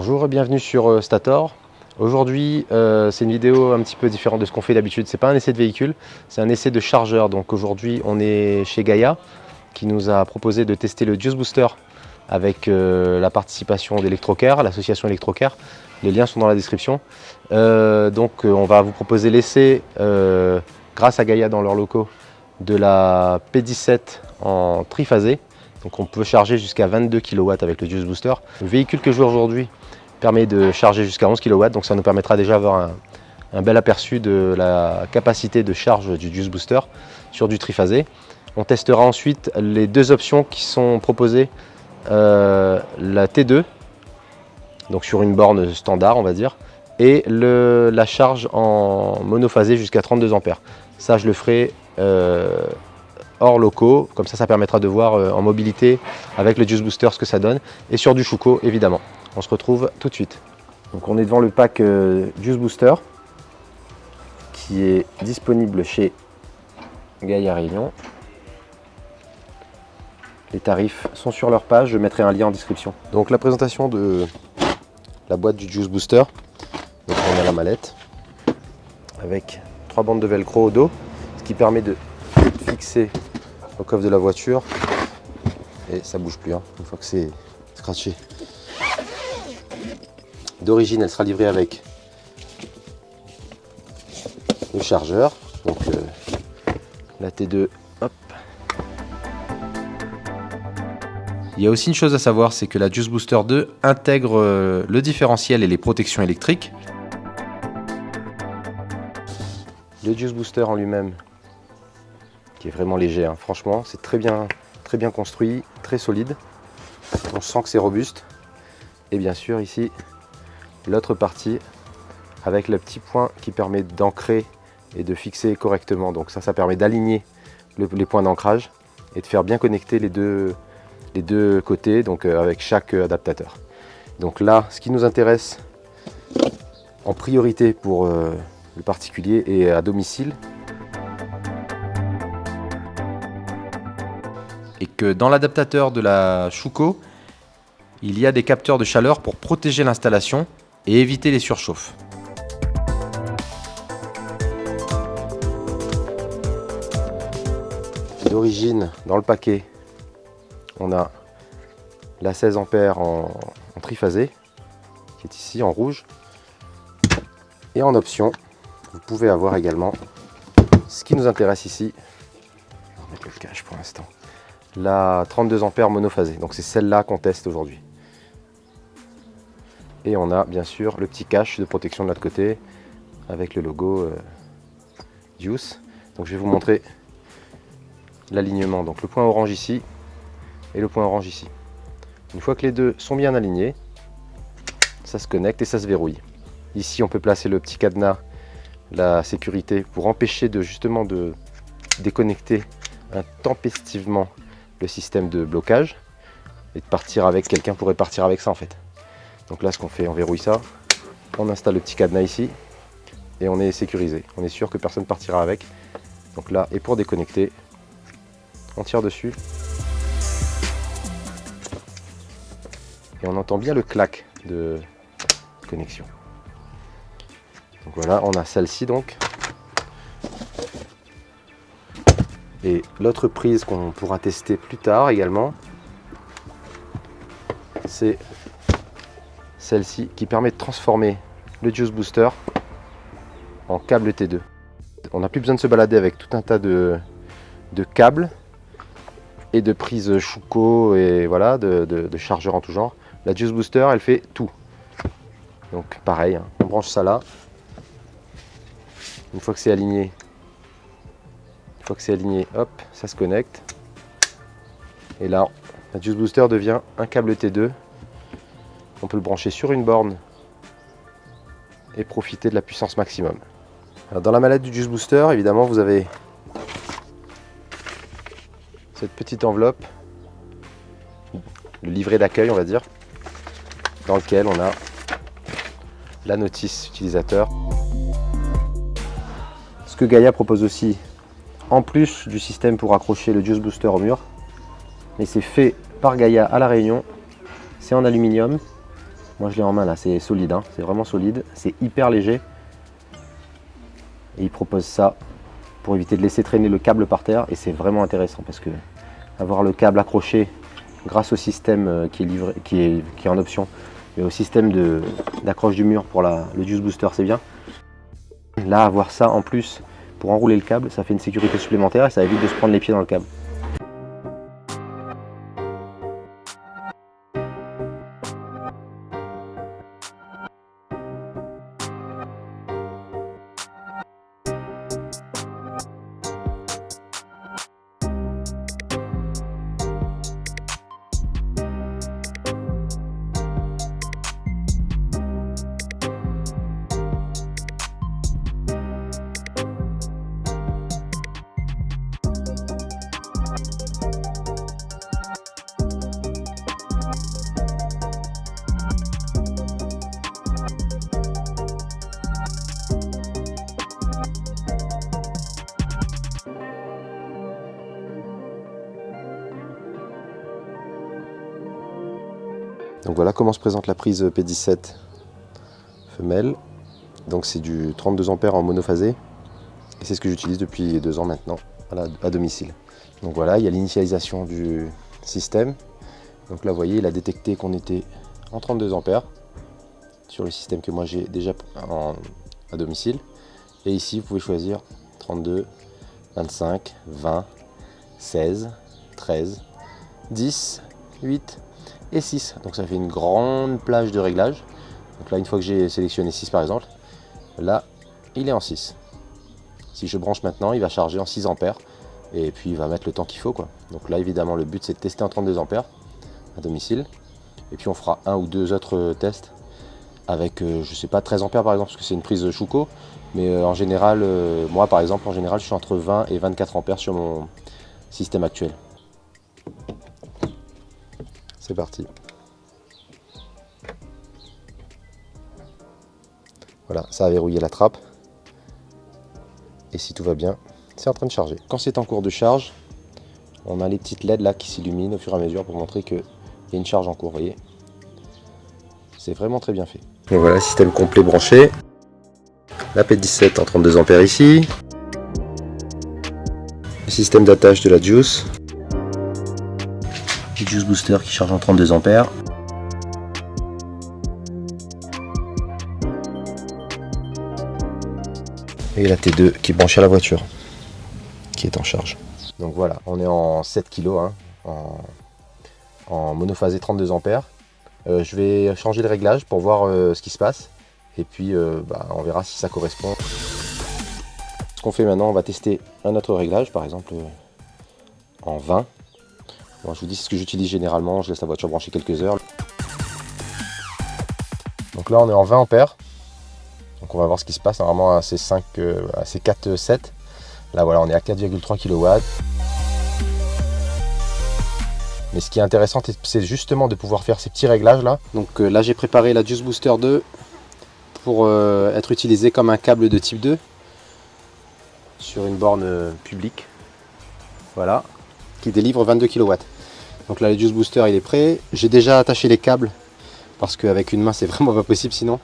Bonjour et bienvenue sur Stator. Aujourd'hui, c'est une vidéo un petit peu différente de ce qu'on fait d'habitude. C'est pas un essai de véhicule, c'est un essai de chargeur. Donc aujourd'hui, on est chez Gaïa qui nous a proposé de tester le Juice Booster avec la participation d'Electrocaire, l'association Electrocaire. Les liens sont dans la description. On va vous proposer l'essai grâce à Gaïa dans leurs locaux de la P17 en triphasé. Donc on peut charger jusqu'à 22 kW avec le Juice Booster. Le véhicule que je vois aujourd'hui permet de charger jusqu'à 11 kW, donc ça nous permettra déjà d'avoir un bel aperçu de la capacité de charge du Juice Booster sur du triphasé. On testera ensuite les deux options qui sont proposées, la T2, donc sur une borne standard on va dire, et la charge en monophasé jusqu'à 32 A. Ça je le ferai hors locaux, comme ça permettra de voir en mobilité avec le Juice Booster ce que ça donne, et sur du Schuko évidemment. On se retrouve tout de suite. Donc on est devant le pack Juice Booster qui est disponible chez Gaïa Réunion. Les tarifs sont sur leur page, je mettrai un lien en description. Donc la présentation de la boîte du Juice Booster. Donc on a la mallette avec 3 bandes de velcro au dos, ce qui permet de fixer au coffre de la voiture et ça bouge plus une fois que c'est scratché. D'origine, elle sera livrée avec le chargeur, donc la T2. Hop. Il y a aussi une chose à savoir, c'est que la Juice Booster 2 intègre le différentiel et les protections électriques. Le Juice Booster en lui-même, qui est vraiment léger, franchement, c'est très bien construit, très solide. On sent que c'est robuste. Et bien sûr ici, l'autre partie avec le petit point qui permet d'ancrer et de fixer correctement. Donc ça permet d'aligner les points d'ancrage et de faire bien connecter les deux côtés, donc avec chaque adaptateur. Donc là, ce qui nous intéresse en priorité pour le particulier et à domicile, et que dans l'adaptateur de la Schuko, il y a des capteurs de chaleur pour protéger l'installation et éviter les surchauffes. D'origine, dans le paquet, on a la 16 A en triphasé, qui est ici en rouge. Et en option, vous pouvez avoir également ce qui nous intéresse ici. On va mettre le cache pour l'instant. La 32 A monophasé, donc c'est celle-là qu'on teste aujourd'hui. Et on a bien sûr le petit cache de protection de l'autre côté avec le logo Juice. Donc je vais vous montrer l'alignement. Donc le point orange ici et le point orange ici. Une fois que les deux sont bien alignés, ça se connecte et ça se verrouille. Ici on peut placer le petit cadenas, la sécurité, pour empêcher justement de déconnecter intempestivement le système de blocage et de partir avec. Quelqu'un pourrait partir avec ça en fait. Donc là ce qu'on fait, on verrouille ça, on installe le petit cadenas ici et on est sécurisé. On est sûr que personne ne partira avec. Donc là, et pour déconnecter, on tire dessus et on entend bien le clac de connexion. Donc voilà, on a celle-ci donc. Et l'autre prise qu'on pourra tester plus tard également, c'est celle-ci qui permet de transformer le Juice Booster en câble T2. On n'a plus besoin de se balader avec tout un tas de câbles et de prises Schuko et voilà, de chargeurs en tout genre. La Juice Booster, elle fait tout. Donc pareil, on branche ça là. Une fois que c'est aligné, hop, ça se connecte. Et là, la Juice Booster devient un câble T2. On peut le brancher sur une borne et profiter de la puissance maximum. Alors, dans la mallette du Juice Booster, évidemment, vous avez cette petite enveloppe, le livret d'accueil, on va dire, dans lequel on a la notice utilisateur. Ce que Gaïa propose aussi, en plus du système pour accrocher le Juice Booster au mur, mais c'est fait par Gaïa à La Réunion, c'est en aluminium Moi je l'ai en main là, c'est solide, hein. C'est vraiment solide, c'est hyper léger. Et il propose ça pour éviter de laisser traîner le câble par terre, et c'est vraiment intéressant parce que avoir le câble accroché grâce au système qui est livré, qui est en option, mais au système d'accroche du mur pour le Juice Booster, c'est bien. Là, avoir ça en plus pour enrouler le câble, ça fait une sécurité supplémentaire et ça évite de se prendre les pieds dans le câble. Donc voilà comment se présente la prise P17 femelle. Donc c'est du 32 ampères en monophasé. Et c'est ce que j'utilise depuis 2 ans maintenant à domicile. Donc voilà, il y a l'initialisation du système. Donc là vous voyez, il a détecté qu'on était en 32 ampères sur le système que moi j'ai déjà à domicile. Et ici vous pouvez choisir 32, 25, 20, 16, 13, 10, 8 et 6. Donc ça fait une grande plage de réglage. Donc là, une fois que j'ai sélectionné 6 par exemple, là il est en 6. Si je branche maintenant, il va charger en 6 ampères et puis il va mettre le temps qu'il faut, quoi. Donc là évidemment le but c'est de tester en 32 ampères à domicile, et puis on fera 1 ou 2 autres tests avec je sais pas, 13 ampères par exemple, parce que c'est une prise Schuko, mais en général moi par exemple, en général je suis entre 20 et 24 ampères sur mon système actuel. C'est parti. Voilà, ça a verrouillé la trappe. Et si tout va bien, c'est en train de charger. Quand c'est en cours de charge, on a les petites LED là qui s'illuminent au fur et à mesure pour montrer qu'il y a une charge en cours, vous voyez. C'est vraiment très bien fait. Donc voilà, système complet branché. La P17 en 32 ampères ici. Le système d'attache de la Juice. Le Juice Booster qui charge en 32 ampères. Et la T2 qui est branchée à la voiture, qui est en charge. Donc voilà, on est en 7 kg, hein, en monophasé 32 ampères. Je vais changer le réglage pour voir ce qui se passe. Et puis on verra si ça correspond. Ce qu'on fait maintenant, on va tester un autre réglage, par exemple en 20. Bon, je vous dis ce que j'utilise généralement, je laisse la voiture brancher quelques heures. Donc là on est en 20 ampères. Donc on va voir ce qui se passe normalement à ces 4,7. Là voilà, on est à 4,3 kW. Mais ce qui est intéressant, c'est justement de pouvoir faire ces petits réglages là. Donc là j'ai préparé la Juice Booster 2 pour être utilisée comme un câble de type 2 sur une borne publique. Voilà, qui délivre 22 kW. Donc là le Juice Booster il est prêt. J'ai déjà attaché les câbles parce qu'avec une main c'est vraiment pas possible sinon.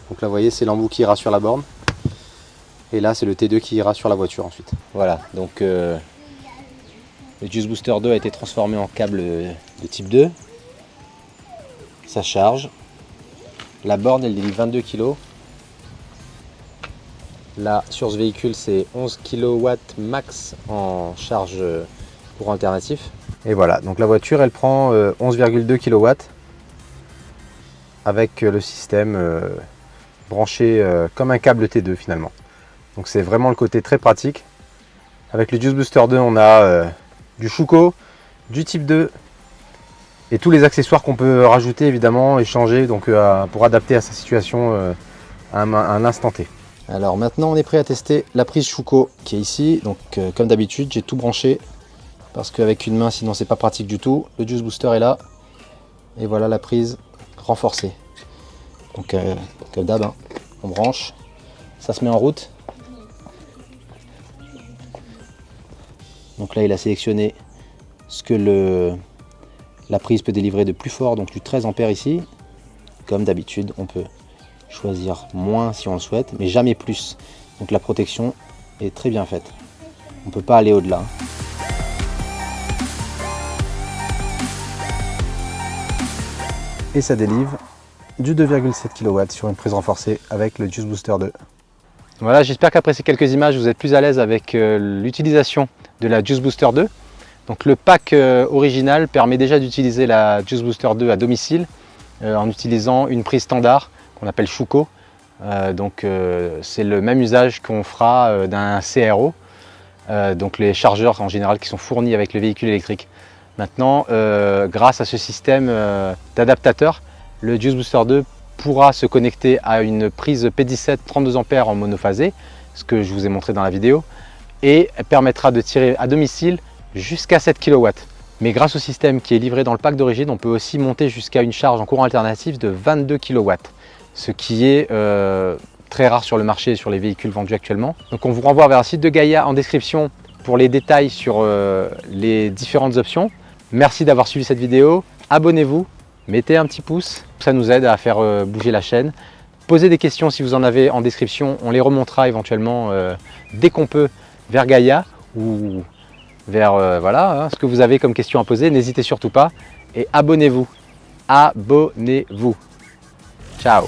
Donc là vous voyez, c'est l'embout qui ira sur la borne. Et là c'est le T2 qui ira sur la voiture ensuite. Voilà, donc le Juice Booster 2 a été transformé en câble de type 2. Ça charge. La borne elle délivre 22 kg. Là sur ce véhicule c'est 11 kW max en charge pour alternatif. Et voilà, donc la voiture elle prend 11,2 kW avec le système branché comme un câble T2 finalement. Donc c'est vraiment le côté très pratique. Avec le Juice Booster 2 on a du Schuko, du type 2 et tous les accessoires qu'on peut rajouter évidemment et changer donc, pour adapter à sa situation à un instant T. Alors maintenant on est prêt à tester la prise Schuko qui est ici. Donc comme d'habitude j'ai tout branché parce qu'avec une main sinon c'est pas pratique du tout. Le Juice Booster est là et voilà la prise renforcée. Donc comme d'hab, hein, on branche, ça se met en route. Donc là il a sélectionné ce que la prise peut délivrer de plus fort, donc du 13 ampères ici. comme d'habitude, on peut choisir moins si on le souhaite, mais jamais plus. Donc la protection est très bien faite. On ne peut pas aller au-delà. Et ça délivre du 2,7 kW sur une prise renforcée avec le Juice Booster 2. Voilà, j'espère qu'après ces quelques images, vous êtes plus à l'aise avec l'utilisation de la Juice Booster 2. Donc le pack original permet déjà d'utiliser la Juice Booster 2 à domicile en utilisant une prise standard qu'on appelle Schuko. C'est le même usage qu'on fera d'un CRO, donc les chargeurs en général qui sont fournis avec le véhicule électrique. Maintenant, grâce à ce système d'adaptateur, le Juice Booster 2 pourra se connecter à une prise P17 32 A en monophasé, ce que je vous ai montré dans la vidéo, et permettra de tirer à domicile jusqu'à 7 kW. Mais grâce au système qui est livré dans le pack d'origine, on peut aussi monter jusqu'à une charge en courant alternatif de 22 kW, ce qui est très rare sur le marché et sur les véhicules vendus actuellement. Donc on vous renvoie vers le site de Gaïa en description pour les détails sur les différentes options. Merci d'avoir suivi cette vidéo, abonnez-vous, mettez un petit pouce, ça nous aide à faire bouger la chaîne. Posez des questions si vous en avez en description, on les remontera éventuellement dès qu'on peut vers Gaïa ou vers ce que vous avez comme question à poser, n'hésitez surtout pas et abonnez-vous. Abonnez-vous. Ciao.